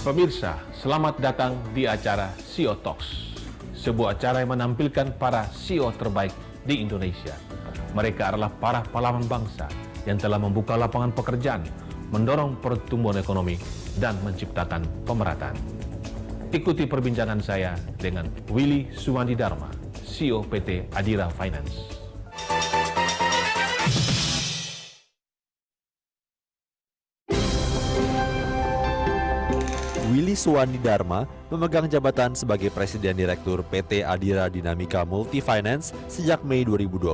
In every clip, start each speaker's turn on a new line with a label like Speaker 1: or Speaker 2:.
Speaker 1: Pemirsa, selamat datang di acara CEO Talks, sebuah acara yang menampilkan para CEO terbaik di Indonesia. Mereka adalah para pahlawan bangsa yang telah membuka lapangan pekerjaan, mendorong pertumbuhan ekonomi, dan menciptakan pemerataan. Ikuti perbincangan saya dengan Willy Suwandi Dharma, CEO PT Adira Finance.
Speaker 2: Willy Suwandi Dharma memegang jabatan sebagai Presiden Direktur PT Adira Dinamika Multifinance sejak Mei 2012,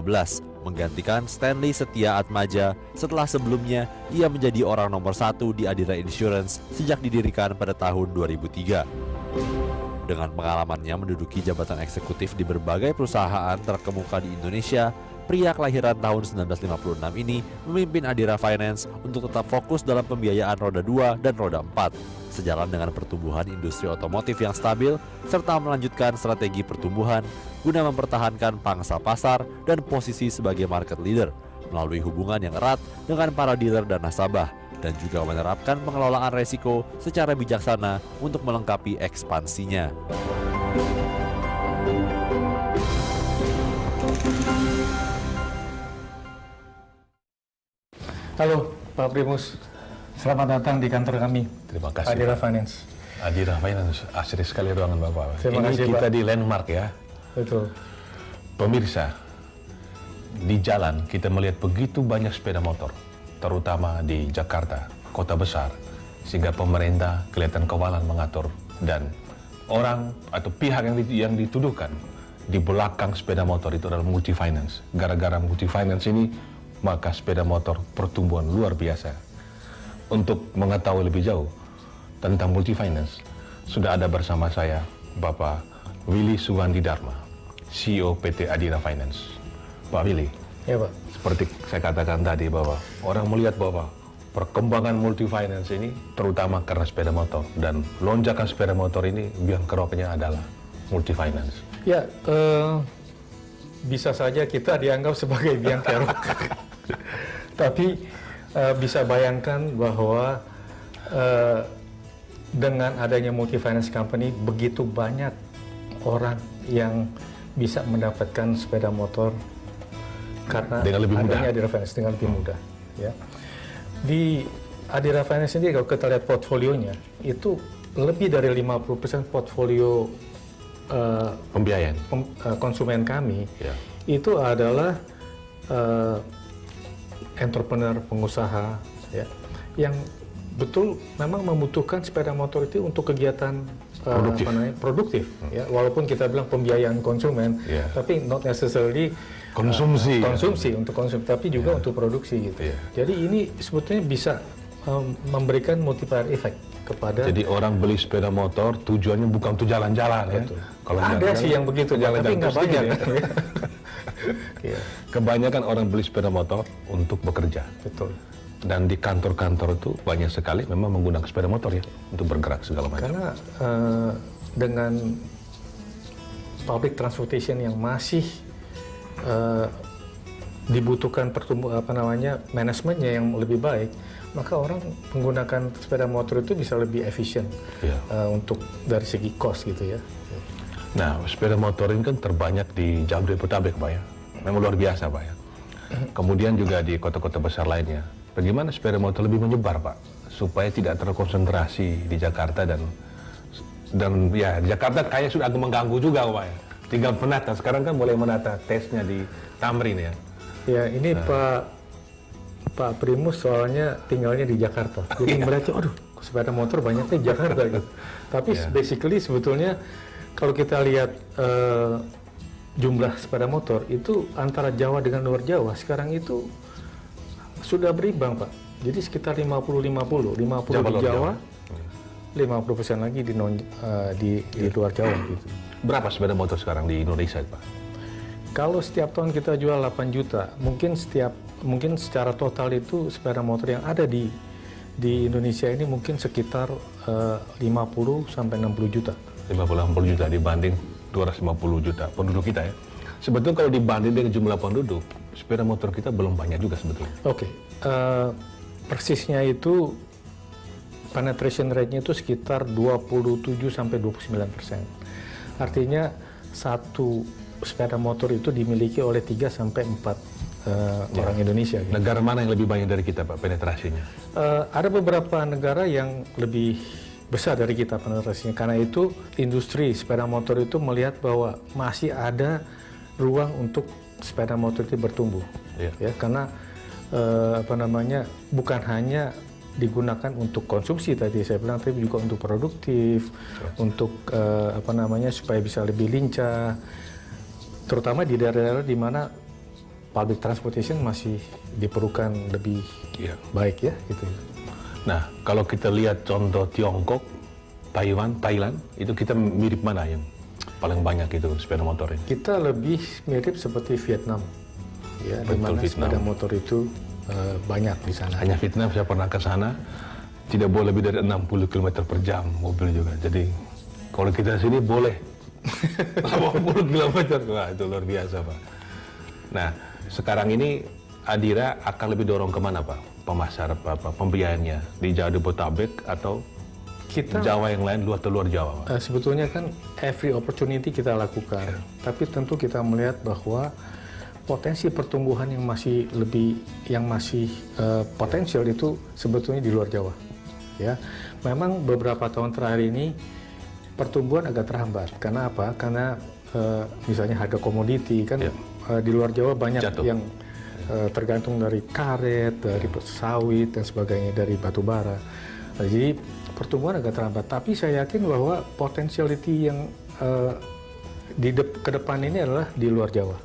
Speaker 2: menggantikan Stanley Setia Atmaja setelah sebelumnya ia menjadi orang nomor 1 di Adira Insurance sejak didirikan pada tahun 2003. Dengan pengalamannya menduduki jabatan eksekutif di berbagai perusahaan terkemuka di Indonesia, pria kelahiran tahun 1956 ini memimpin Adira Finance untuk tetap fokus dalam pembiayaan roda 2 dan roda 4. Sejalan dengan pertumbuhan industri otomotif yang stabil, serta melanjutkan strategi pertumbuhan guna mempertahankan pangsa pasar dan posisi sebagai market leader melalui hubungan yang erat dengan para dealer dan nasabah, dan juga menerapkan pengelolaan resiko secara bijaksana untuk melengkapi ekspansinya.
Speaker 3: Halo Pak Primus, selamat datang di kantor kami.
Speaker 1: Terima kasih.
Speaker 3: Adira Finance.
Speaker 1: Adira Finance, asri sekali ruangan Bapak.
Speaker 3: Terima kasih,
Speaker 1: kita
Speaker 3: Pak.
Speaker 1: di Landmark ya.
Speaker 3: Betul.
Speaker 1: Pemirsa, di jalan kita melihat begitu banyak sepeda motor, terutama di Jakarta, kota besar, sehingga pemerintah kelihatan kewalan mengatur, dan orang atau pihak yang dituduhkan di belakang sepeda motor itu adalah multifinance. Gara-gara multifinance ini, maka sepeda motor pertumbuhan luar biasa. Untuk mengetahui lebih jauh tentang multifinance, sudah ada bersama saya Bapak Willy Suwandi Dharma, CEO PT Adira Finance. Pak Willy,
Speaker 3: Ya Pak.
Speaker 1: seperti saya katakan tadi bahwa orang melihat bahwa perkembangan multifinance ini terutama karena sepeda motor, dan lonjakan sepeda motor ini biang keroknya adalah multifinance.
Speaker 3: Ya, bisa saja kita dianggap sebagai biang kerok. Tapi bisa bayangkan bahwa dengan adanya multifinance company, begitu banyak orang yang bisa mendapatkan sepeda motor karena
Speaker 1: Dengan lebih mudah.
Speaker 3: adanya Adira Finance dengan lebih mudah. Ya. Di Adira Finance ini kalau kita lihat portfolionya, itu lebih dari 50% portfolio
Speaker 1: Pembiayaan.
Speaker 3: konsumen kami
Speaker 1: Ya.
Speaker 3: itu adalah entrepreneur, pengusaha, ya, yang betul memang membutuhkan sepeda motor itu untuk kegiatan
Speaker 1: Produktif.
Speaker 3: produktif. Ya, walaupun kita bilang pembiayaan konsumen,
Speaker 1: Ya.
Speaker 3: tapi not necessarily
Speaker 1: Konsumsi.
Speaker 3: konsumsi untuk konsumsi, tapi juga untuk produksi gitu.
Speaker 1: Ya.
Speaker 3: Jadi ini sebetulnya bisa memberikan multiplier effect kepada.
Speaker 1: Jadi orang beli sepeda motor tujuannya bukan untuk jalan-jalan ya.
Speaker 3: Betul.
Speaker 1: Kalau
Speaker 3: Ada
Speaker 1: jalan-jalan,
Speaker 3: sih yang begitu,
Speaker 1: jalan-jalan
Speaker 3: tapi nggak
Speaker 1: terus
Speaker 3: banyak.
Speaker 1: dikit ya.
Speaker 3: Ya,
Speaker 1: Kebanyakan orang beli sepeda motor untuk bekerja.
Speaker 3: betul.
Speaker 1: Dan di kantor-kantor itu banyak sekali memang menggunakan sepeda motor ya untuk bergerak segala macam.
Speaker 3: Karena dengan public transportation yang masih dibutuhkan manajemennya yang lebih baik, maka orang menggunakan sepeda motor itu bisa lebih efisien
Speaker 1: Iya.
Speaker 3: untuk dari segi cost gitu ya.
Speaker 1: Nah, sepeda motor ini kan terbanyak di Jabodetabek, Pak ya. Memang luar biasa, Pak ya. Kemudian juga di kota-kota besar lainnya. Bagaimana sepeda motor lebih menyebar, Pak, supaya tidak terkonsentrasi di Jakarta, dan ya di Jakarta kayak sudah agak mengganggu juga, Pak ya. Tinggal menata. Sekarang kan mulai menata tesnya di Tamrin ya.
Speaker 3: Ya, ini Pak Primus soalnya tinggalnya di Jakarta. Jadi berarti, aduh, sepeda motor banyaknya di Jakarta gitu. Tapi basically sebetulnya kalau kita lihat jumlah sepeda motor itu antara Jawa dengan luar Jawa sekarang itu sudah berimbang, Pak. Jadi sekitar 50-50
Speaker 1: Jawa,
Speaker 3: di
Speaker 1: luar
Speaker 3: Jawa,
Speaker 1: Jawa.
Speaker 3: 50% lagi di luar Jawa gitu.
Speaker 1: Berapa sepeda motor sekarang di Indonesia, Pak?
Speaker 3: Kalau setiap tahun kita jual 8 juta, mungkin secara total itu sepeda motor yang ada di Indonesia ini mungkin sekitar 50 sampai 60 juta.
Speaker 1: 50-60 juta dibanding 250 juta penduduk kita ya. Sebetulnya kalau dibanding dengan jumlah penduduk, sepeda motor kita belum banyak juga sebetulnya.
Speaker 3: Oke, persisnya itu penetration rate-nya itu sekitar 27-29%. Artinya satu sepeda motor itu dimiliki oleh 3-4 orang Indonesia. Gitu.
Speaker 1: Negara mana yang lebih banyak dari kita, Pak, penetrasinya?
Speaker 3: Ada beberapa negara yang lebih besar dari kita penetrasinya. Karena itu industri sepeda motor itu melihat bahwa masih ada ruang untuk sepeda motor itu bertumbuh. Ya, karena bukan hanya digunakan untuk konsumsi tadi saya bilang, tapi juga untuk produktif, untuk supaya bisa lebih lincah, terutama di daerah-daerah di mana public transportation masih diperlukan lebih baik ya gitu.
Speaker 1: Nah, kalau kita lihat contoh Tiongkok, Thailand, itu kita mirip mana yang paling banyak itu sepeda motor ini?
Speaker 3: Kita lebih mirip seperti Vietnam, ya, di mana sepeda motor itu banyak di sana.
Speaker 1: Hanya Vietnam, saya pernah ke sana, tidak boleh lebih dari 60 km per jam mobil juga. Jadi kalau kita sini boleh 80 km, wah itu luar biasa, Pak. Nah, sekarang ini Adira akan lebih dorong kemana, Pak? Pembiayaannya di Jabodetabek atau Jawa yang lain, luar Jawa?
Speaker 3: Sebetulnya kan every opportunity kita lakukan, tapi tentu kita melihat bahwa potensi pertumbuhan yang masih potensial itu sebetulnya di luar Jawa. Ya, memang beberapa tahun terakhir ini pertumbuhan agak terhambat. Karena apa? Karena misalnya harga komoditi kan di luar Jawa banyak yang tergantung dari karet, dari sawit dan sebagainya, dari batu bara. Jadi pertumbuhan agak terhambat. Tapi saya yakin bahwa potensiality yang ke depan ini adalah di luar Jawa.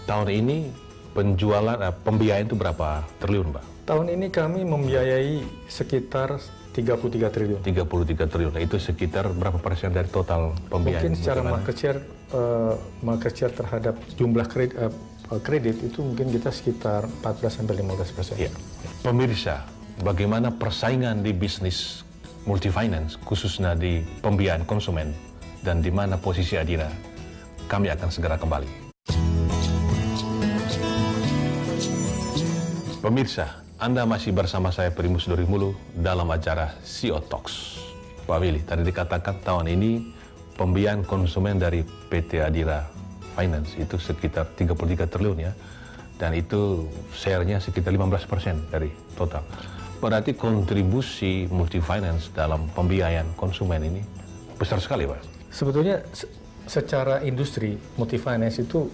Speaker 1: Tahun ini pembiayaan itu berapa triliun, Pak?
Speaker 3: Tahun ini kami membiayai sekitar 33 triliun.
Speaker 1: 33 triliun. Nah, itu sekitar berapa persen dari total pembiayaan?
Speaker 3: Mungkin secara market share terhadap jumlah kredit itu mungkin kita sekitar 14-15%.
Speaker 1: Ya. Pemirsa, bagaimana persaingan di bisnis multifinance, khususnya di pembiayaan konsumen, dan di mana posisi Adira? Kami akan segera kembali. Pemirsa, Anda masih bersama saya Primus Dorimulu dalam acara CEO Talks. Pak Willy, tadi dikatakan tahun ini pembiayaan konsumen dari PT Adira Finance itu sekitar 33 triliun ya, dan itu share-nya sekitar 15% dari total. Berarti kontribusi multifinance dalam pembiayaan konsumen ini besar sekali, Pak.
Speaker 3: Sebetulnya secara industri multifinance itu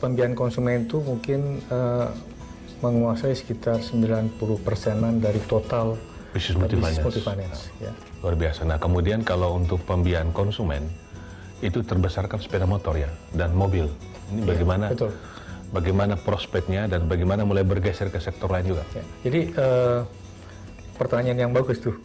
Speaker 3: pembiayaan konsumen itu mungkin menguasai sekitar 90%-an dari total
Speaker 1: bisnis multifinance.
Speaker 3: Ya.
Speaker 1: Luar biasa. Nah, kemudian kalau untuk pembiayaan konsumen itu terbesar kan sepeda motor ya dan mobil. Ini bagaimana?
Speaker 3: Betul.
Speaker 1: Bagaimana prospeknya dan bagaimana mulai bergeser ke sektor lain juga?
Speaker 3: Ya. Jadi pertanyaan yang bagus tuh.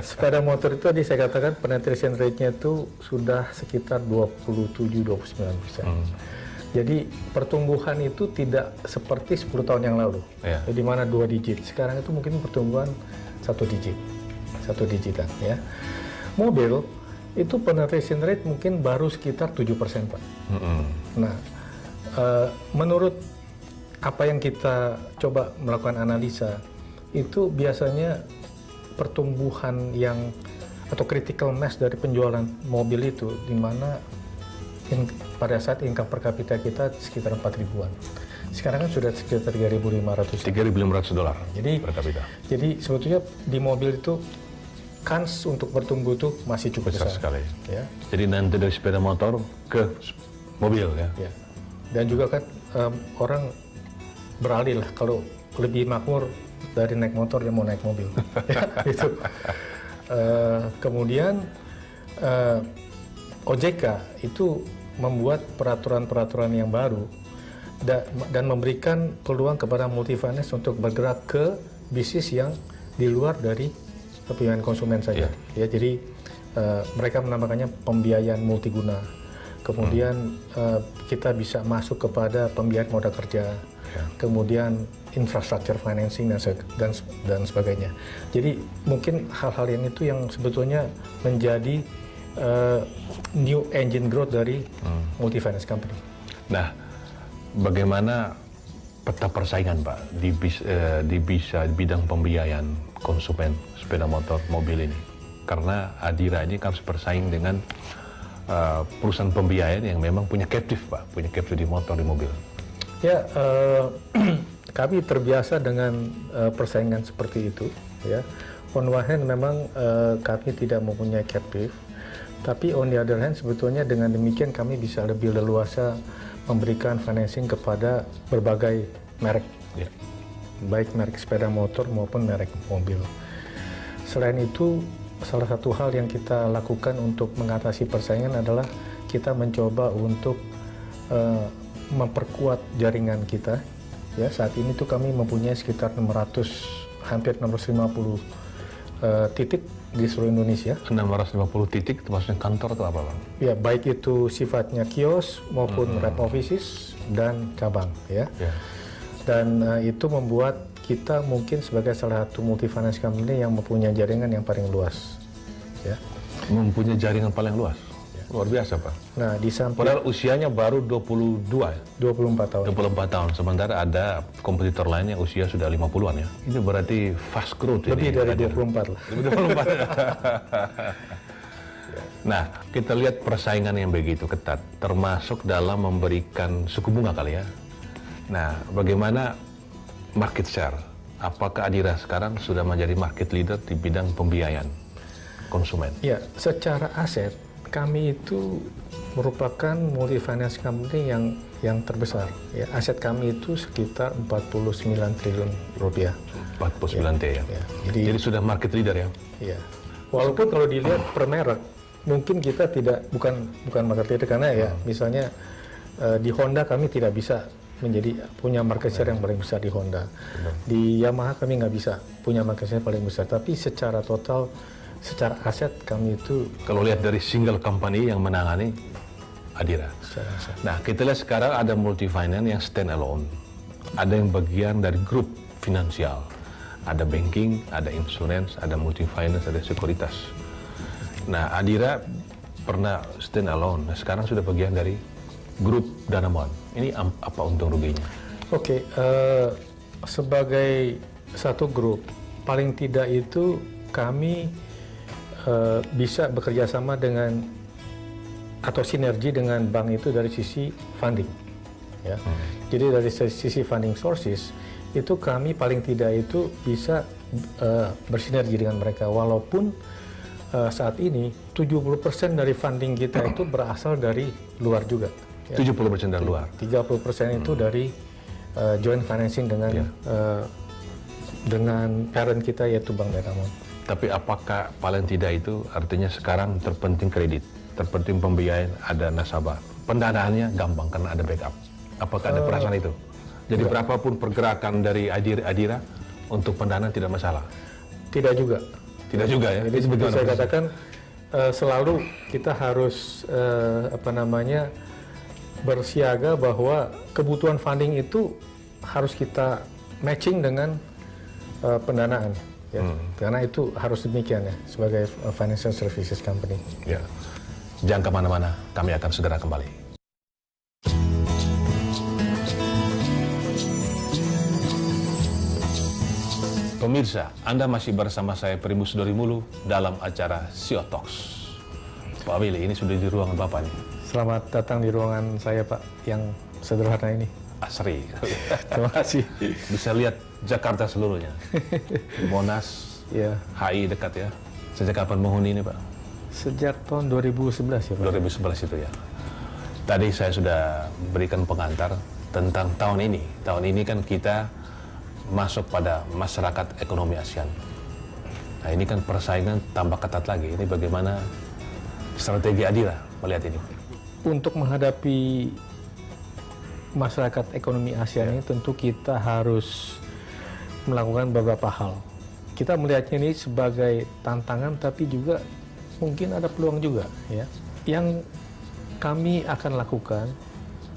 Speaker 3: Sepeda motor itu tadi saya katakan penetration rate-nya itu sudah sekitar 27-29%. Jadi pertumbuhan itu tidak seperti 10 tahun yang lalu, di mana 2 digit. Sekarang itu mungkin pertumbuhan 1 digitan. Ya. Mobil itu penetration rate mungkin baru sekitar 7%, Pak. Nah, menurut apa yang kita coba melakukan analisa, itu biasanya pertumbuhan atau critical mass dari penjualan mobil itu di mana pada saat income per kapita kita sekitar 4.000-an. Sekarang kan sudah sekitar $3.500.
Speaker 1: $3.500
Speaker 3: jadi,
Speaker 1: per kapita.
Speaker 3: Jadi sebetulnya di mobil itu kans untuk bertumbuh itu masih cukup besar
Speaker 1: sekali.
Speaker 3: Ya.
Speaker 1: Jadi nanti dari sepeda motor ke mobil ya.
Speaker 3: Ya. Dan juga kan orang beralih lah, kalau lebih makmur dari naik motor dia mau naik mobil. Ya, itu. Kemudian OJK itu membuat peraturan-peraturan yang baru dan memberikan peluang kepada multifinance untuk bergerak ke bisnis yang di luar dari pembiayaan konsumen saja. Ya, jadi mereka menamakannya pembiayaan multiguna. Kemudian kita bisa masuk kepada pembiayaan modal kerja, kemudian infrastructure financing dan sebagainya. Jadi mungkin hal-hal yang itu yang sebetulnya menjadi new engine growth dari multifinance company.
Speaker 1: Nah, bagaimana peta persaingan Pak di bidang pembiayaan konsumen sepeda motor mobil ini. Karena Adira ini harus bersaing dengan perusahaan pembiayaan yang memang punya captive Pak, punya captive di motor, di mobil.
Speaker 3: Ya, kami terbiasa dengan persaingan seperti itu. Ya, on one hand memang kami tidak mempunyai captive, tapi on the other hand sebetulnya dengan demikian kami bisa lebih leluasa memberikan financing kepada berbagai merek, ya, baik merek sepeda motor maupun merek mobil. Selain itu, salah satu hal yang kita lakukan untuk mengatasi persaingan adalah kita mencoba untuk memperkuat jaringan kita. Ya, saat ini tuh kami mempunyai sekitar hampir 650 titik di seluruh Indonesia.
Speaker 1: 650 titik, itu maksudnya kantor atau apa Bang?
Speaker 3: Ya, baik itu sifatnya kios maupun rep offices dan cabang, ya. Dan itu membuat kita mungkin sebagai salah satu multi finance company yang mempunyai jaringan yang paling luas, ya.
Speaker 1: Mempunyai jaringan paling luas. Luar biasa Pak.
Speaker 3: Nah, di samping
Speaker 1: Padahal usianya baru 22 ya?
Speaker 3: 24 tahun.
Speaker 1: 24 tahun, sementara ada kompetitor lain yang usia sudah 50-an ya. Itu berarti fast growth
Speaker 3: Lebih
Speaker 1: ini.
Speaker 3: dari 24 lah.
Speaker 1: Lebih dari 24. Nah, kita lihat persaingan yang begitu ketat, termasuk dalam memberikan suku bunga kali ya. Nah, bagaimana market share? Apakah Adira sekarang sudah menjadi market leader di bidang pembiayaan konsumen?
Speaker 3: Ya, secara aset kami itu merupakan multi finance company yang terbesar. Ya, aset kami itu sekitar 49 triliun rupiah.
Speaker 1: 49 T ya. Jadi sudah market leader ya.
Speaker 3: Ya. Walaupun kalau dilihat per merek, mungkin kita bukan market leader karena ya misalnya di Honda kami tidak bisa punya market share yang paling besar di Honda. Di Yamaha kami nggak bisa punya market share paling besar. Tapi secara total, secara aset kami itu,
Speaker 1: kalau lihat dari single company yang menangani Adira. Nah, kita lihat sekarang ada multi finance yang stand alone. Ada yang bagian dari grup finansial. Ada banking, ada insurance, ada multi finance, ada sekuritas. Nah, Adira pernah stand alone. Nah, sekarang sudah bagian dari grup Danamon. Ini apa untung ruginya?
Speaker 3: Oke, sebagai satu grup, paling tidak itu kami bisa bekerja sama dengan atau sinergi dengan bank itu dari sisi funding, ya. Jadi dari sisi funding sources itu kami paling tidak itu bisa bersinergi dengan mereka, walaupun saat ini 70% dari funding kita itu berasal dari luar juga. Ya.
Speaker 1: 70% dari luar.
Speaker 3: 30% itu dari joint financing dengan parent kita yaitu Bank Danamon.
Speaker 1: Tapi apakah paling tidak itu artinya sekarang terpenting kredit, terpenting pembiayaan, ada nasabah. Pendanaannya gampang karena ada backup. Apakah ada perasaan itu? Jadi berapapun pergerakan dari Adira untuk pendanaan tidak masalah?
Speaker 3: Tidak juga.
Speaker 1: Tidak juga ya?
Speaker 3: Jadi seperti saya katakan, selalu kita harus bersiaga bahwa kebutuhan funding itu harus kita matching dengan pendanaan. Ya, karena itu harus demikian ya sebagai financial services company.
Speaker 1: Ya. Jangan kemana-mana, kami akan segera kembali. Pemirsa, Anda masih bersama saya Primus Dorimulu dalam acara Sio Talks. Pak Willy, ini sudah di ruangan Bapak nih.
Speaker 3: Selamat datang di ruangan saya Pak, yang sederhana ini.
Speaker 1: Asri.
Speaker 3: Terima kasih.
Speaker 1: Bisa lihat Jakarta seluruhnya. Monas,
Speaker 3: Ya,
Speaker 1: HI dekat ya. Sejak kapan menghuni ini Pak?
Speaker 3: sejak tahun 2011 ya Pak.
Speaker 1: 2011 itu ya. Tadi saya sudah berikan pengantar tentang tahun ini. Tahun ini kan kita masuk pada masyarakat ekonomi ASEAN. Nah, ini kan persaingan tambah ketat lagi. Ini bagaimana strategi Adira melihat ini?
Speaker 3: Untuk menghadapi masyarakat ekonomi ASEAN ini tentu kita harus melakukan beberapa hal. Kita melihatnya ini sebagai tantangan, tapi juga mungkin ada peluang juga, ya. Yang kami akan lakukan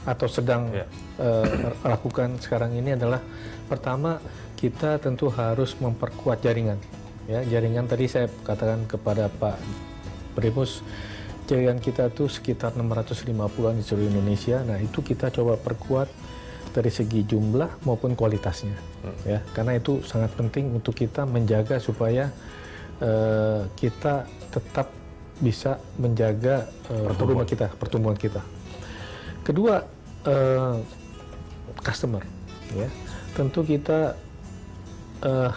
Speaker 3: atau sedang lakukan sekarang ini adalah pertama, kita tentu harus memperkuat jaringan. Ya, jaringan tadi saya katakan kepada Pak Primus, jaringan kita tuh sekitar 650-an di seluruh Indonesia. Nah, itu kita coba perkuat dari segi jumlah maupun kualitasnya, ya, karena itu sangat penting untuk kita menjaga supaya kita tetap bisa menjaga pertumbuhan kita. Kedua, customer, ya, tentu kita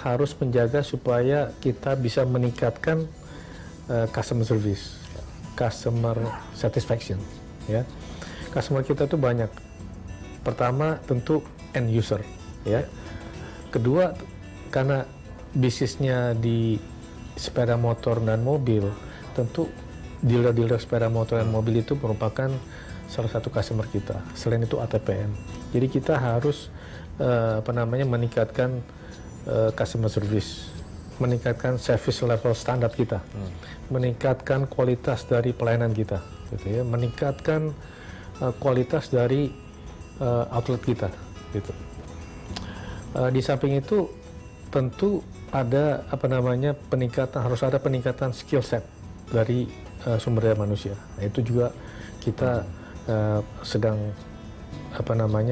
Speaker 3: harus menjaga supaya kita bisa meningkatkan customer service, customer satisfaction, ya. Customer kita tuh banyak. Pertama tentu end user, ya. Kedua, karena bisnisnya di sepeda motor dan mobil, tentu dealer-dealer sepeda motor dan mobil itu merupakan salah satu customer kita. Selain itu ATPN. Jadi kita harus meningkatkan customer service, meningkatkan service level standar kita, meningkatkan kualitas dari pelayanan kita, gitu ya, meningkatkan kualitas dari outlet kita, gitu. Di samping itu tentu ada harus ada peningkatan skill set dari sumber daya manusia. Nah, itu juga kita sedang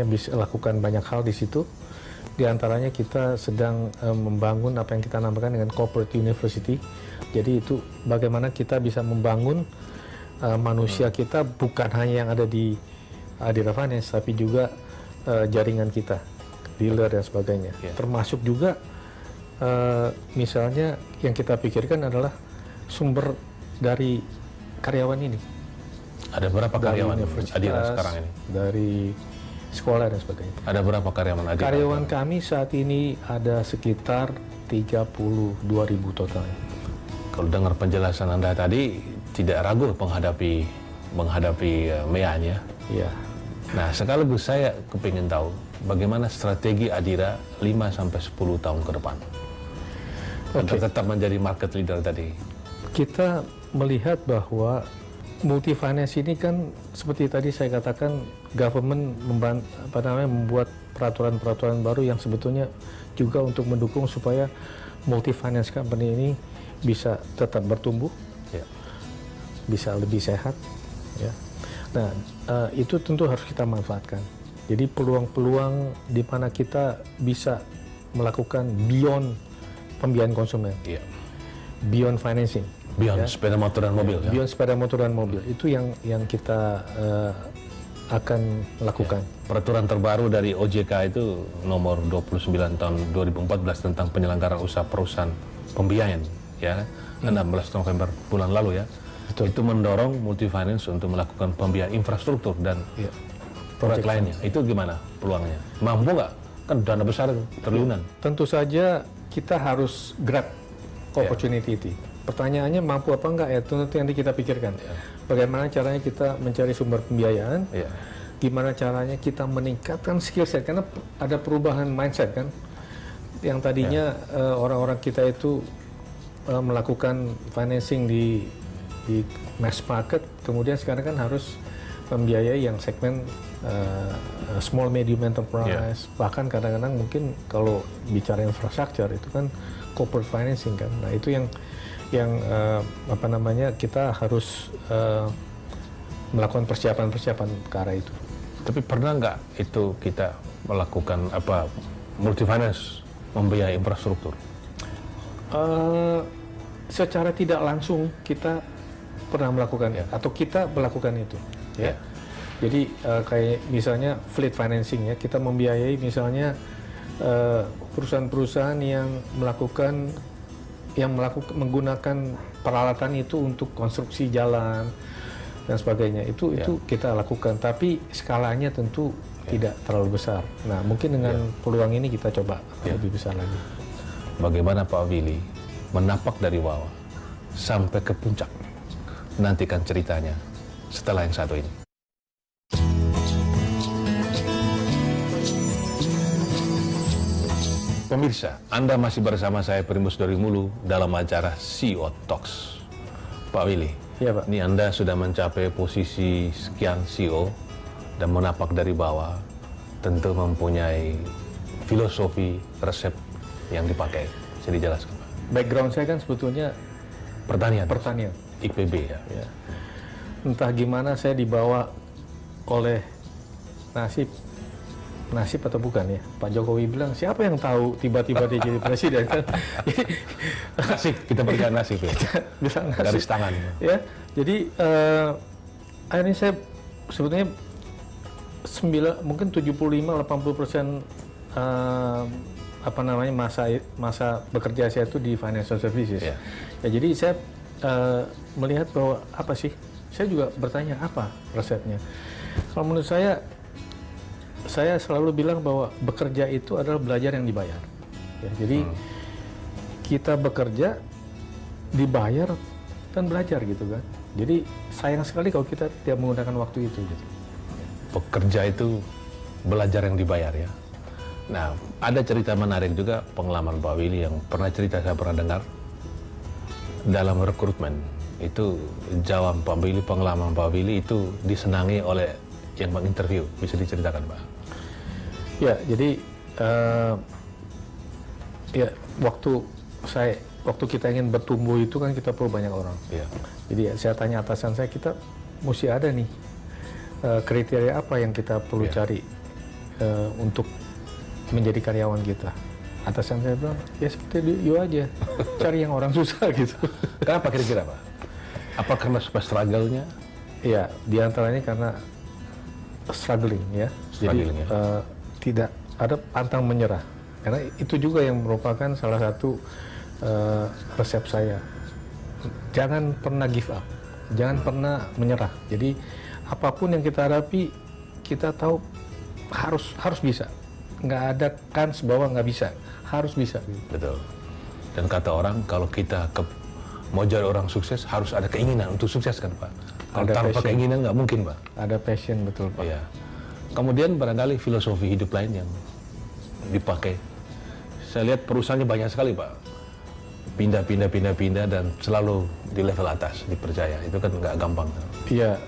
Speaker 3: bisa lakukan banyak hal di situ. Di antaranya kita sedang membangun apa yang kita namakan dengan corporate university. Jadi itu bagaimana kita bisa membangun manusia kita bukan hanya yang ada di Adira Finance, tapi juga jaringan kita, dealer dan sebagainya. Termasuk juga misalnya yang kita pikirkan adalah sumber dari karyawan ini.
Speaker 1: Ada berapa karyawan Adira sekarang ini?
Speaker 3: Dari sekolah dan sebagainya.
Speaker 1: Ada berapa karyawan Adira?
Speaker 3: Karyawan kami saat ini ada sekitar 32.000 total.
Speaker 1: Kalau dengar penjelasan Anda tadi, tidak ragu menghadapi MEA-nya.
Speaker 3: Iya.
Speaker 1: Nah, sekaligus saya kepingin tahu bagaimana strategi Adira 5-10 tahun ke depan untuk tetap menjadi market leader tadi.
Speaker 3: Kita melihat bahwa multi finance ini kan seperti tadi saya katakan, government membuat peraturan-peraturan baru yang sebetulnya juga untuk mendukung supaya multi finance company ini bisa tetap bertumbuh, bisa lebih sehat, ya. Nah, itu tentu harus kita manfaatkan. Jadi peluang-peluang di mana kita bisa melakukan beyond pembiayaan konsumen, beyond financing,
Speaker 1: beyond sepeda motor dan mobil.
Speaker 3: Beyond sepeda motor dan mobil, itu yang kita akan lakukan.
Speaker 1: Peraturan terbaru dari OJK itu nomor 29 tahun 2014 tentang penyelenggaraan usaha perusahaan pembiayaan, ya, 16 November bulan lalu, ya.
Speaker 3: Betul.
Speaker 1: Itu mendorong multi finance untuk melakukan pembiayaan infrastruktur dan proyek lainnya. Itu gimana peluangnya? Mampu nggak? Kan dana besar triliunan.
Speaker 3: Tentu saja kita harus grab opportunity itu. Pertanyaannya mampu apa enggak, ya itu nanti yang kita pikirkan. Bagaimana caranya kita mencari sumber pembiayaan? Gimana caranya kita meningkatkan skill set? Karena ada perubahan mindset kan. Yang tadinya orang-orang kita itu melakukan financing di mass market, kemudian sekarang kan harus membiayai yang segmen small medium enterprise, bahkan kadang-kadang mungkin kalau bicara infrastruktur itu kan corporate financing kan. Nah, itu yang kita harus melakukan persiapan ke arah itu.
Speaker 1: Tapi pernah nggak itu kita melakukan multi finance membiayai infrastruktur?
Speaker 3: Secara tidak langsung kita pernah melakukan atau kita melakukan itu, ya. Jadi kayak misalnya fleet financing, ya, kita membiayai misalnya perusahaan-perusahaan yang menggunakan peralatan itu untuk konstruksi jalan dan sebagainya. Itu kita lakukan, tapi skalanya tentu tidak terlalu besar. Nah, mungkin dengan peluang ini kita coba lebih besar lagi.
Speaker 1: Bagaimana Pak Willy menapak dari bawah sampai ke puncak? Nantikan ceritanya setelah yang satu ini. Pemirsa, Anda masih bersama saya Primus Dorimulu dalam acara CEO Talks. Pak Willy,
Speaker 3: Pak.
Speaker 1: Ini Anda sudah mencapai posisi sekian CEO dan menapak dari bawah, tentu mempunyai filosofi, resep yang dipakai. Bisa dijelaskan, Pak?
Speaker 3: Background saya kan sebetulnya pertanian.
Speaker 1: IPB, ya.
Speaker 3: Entah gimana saya dibawa oleh nasib nasib atau bukan ya. Pak Jokowi bilang siapa yang tahu tiba-tiba dia jadi presiden kan.
Speaker 1: Nasib, kita berikan nasib ya.
Speaker 3: Bilang nasib.
Speaker 1: Garis tangan.
Speaker 3: Ya, jadi akhirnya saya sebetulnya mungkin 75-80% apa namanya masa bekerja saya itu di financial services.
Speaker 1: Yeah.
Speaker 3: Ya, jadi saya melihat bahwa apa sih? Saya juga bertanya apa resepnya. Kalau menurut saya selalu bilang bahwa bekerja itu adalah belajar yang dibayar. Ya, jadi kita bekerja, dibayar dan belajar gitu kan. Jadi sayang sekali kalau kita tidak menggunakan waktu itu. Gitu.
Speaker 1: Bekerja itu belajar yang dibayar ya. Nah, ada cerita menarik juga pengalaman Pak Willy yang saya pernah dengar dalam rekrutmen. Itu jawab Pak Willy, pengalaman Pak Willy itu disenangi oleh yang menginterview. Bisa diceritakan Pak?
Speaker 3: Ya, jadi ya waktu kita ingin bertumbuh itu kan kita perlu banyak orang.
Speaker 1: Ya.
Speaker 3: Jadi saya tanya atasan saya, kita mesti ada nih kriteria apa yang kita perlu cari untuk menjadi karyawan kita. Atasan saya bilang, ya seperti you aja, cari yang orang susah gitu.
Speaker 1: Kenapa kira-kira Pak? Apa karena struggle-nya?
Speaker 3: Iya, diantaranya karena struggling ya. Jadi tidak ada pantang menyerah. Karena itu juga yang merupakan salah satu resep saya. Jangan pernah give up, jangan pernah menyerah. Jadi apapun yang kita hadapi, kita tahu harus bisa. Nggak ada kans bahwa nggak bisa, harus bisa.
Speaker 1: Betul. Dan kata orang, kalau kita mau jadi orang sukses, harus ada keinginan untuk sukses kan Pak? Kalau tanpa keinginan nggak mungkin Pak.
Speaker 3: Ada passion, betul Pak.
Speaker 1: Iya. Kemudian barangkali filosofi hidup lain yang dipakai. Saya lihat perusahaannya banyak sekali Pak. Pindah dan selalu di level atas, dipercaya. Itu kan nggak gampang.
Speaker 3: Iya,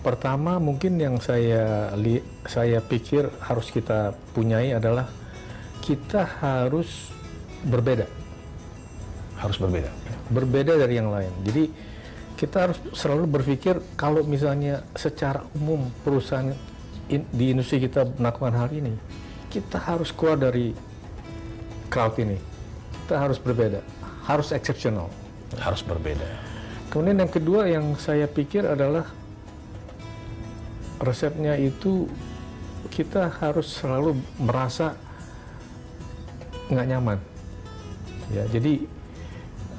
Speaker 3: pertama mungkin yang saya pikir harus kita punyai adalah kita harus berbeda.
Speaker 1: Harus berbeda.
Speaker 3: Berbeda dari yang lain. Jadi kita harus selalu berpikir kalau misalnya secara umum perusahaan di industri kita melakukan hal ini, kita harus keluar dari crowd ini. Kita harus berbeda, harus exceptional.
Speaker 1: Harus berbeda.
Speaker 3: Kemudian yang kedua yang saya pikir adalah resepnya itu kita harus selalu merasa nggak nyaman. Ya, jadi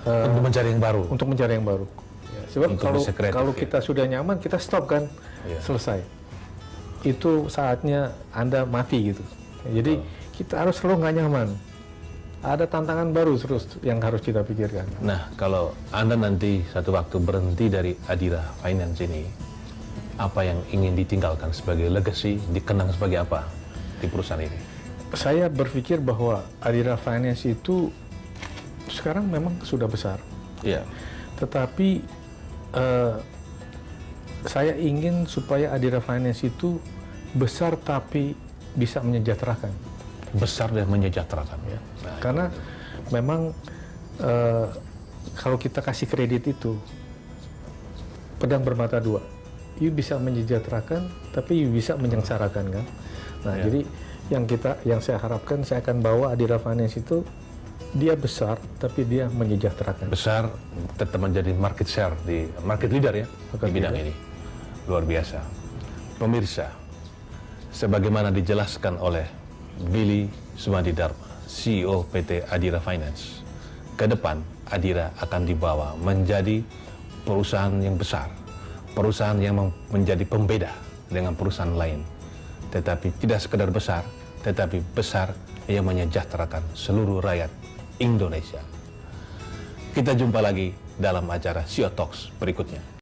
Speaker 1: untuk mencari yang baru.
Speaker 3: Untuk mencari yang baru. Ya, sebab kalau kita sudah nyaman, kita stop kan, selesai. Itu saatnya Anda mati gitu. Ya, jadi kita harus selalu nggak nyaman. Ada tantangan baru terus yang harus kita pikirkan.
Speaker 1: Nah, kalau Anda nanti satu waktu berhenti dari Adira Finance ini, apa yang ingin ditinggalkan sebagai legacy, dikenang sebagai apa di perusahaan ini?
Speaker 3: Saya berpikir bahwa Adira Finance itu sekarang memang sudah besar.
Speaker 1: Iya.
Speaker 3: Tetapi saya ingin supaya Adira Finance itu besar tapi bisa menyejahterakan.
Speaker 1: Besar dan menyejahterakan.
Speaker 3: Ya. Nah, karena memang kalau kita kasih kredit itu pedang bermata dua. You bisa menyejahterakan, tapi you bisa menyengsarakan kan. Nah, jadi yang saya harapkan, saya akan bawa Adira Finance itu dia besar, tapi dia menyejahterakan.
Speaker 1: Besar, tetap menjadi market leader ya di bidang ini. Luar biasa. Pemirsa, sebagaimana dijelaskan oleh Willy Sumantidharma, CEO PT Adira Finance, ke depan Adira akan dibawa menjadi perusahaan yang besar, perusahaan yang menjadi pembeda dengan perusahaan lain, tetapi tidak sekedar besar, tetapi besar yang menyejahterakan seluruh rakyat Indonesia. Kita jumpa lagi dalam acara CEO Talks berikutnya.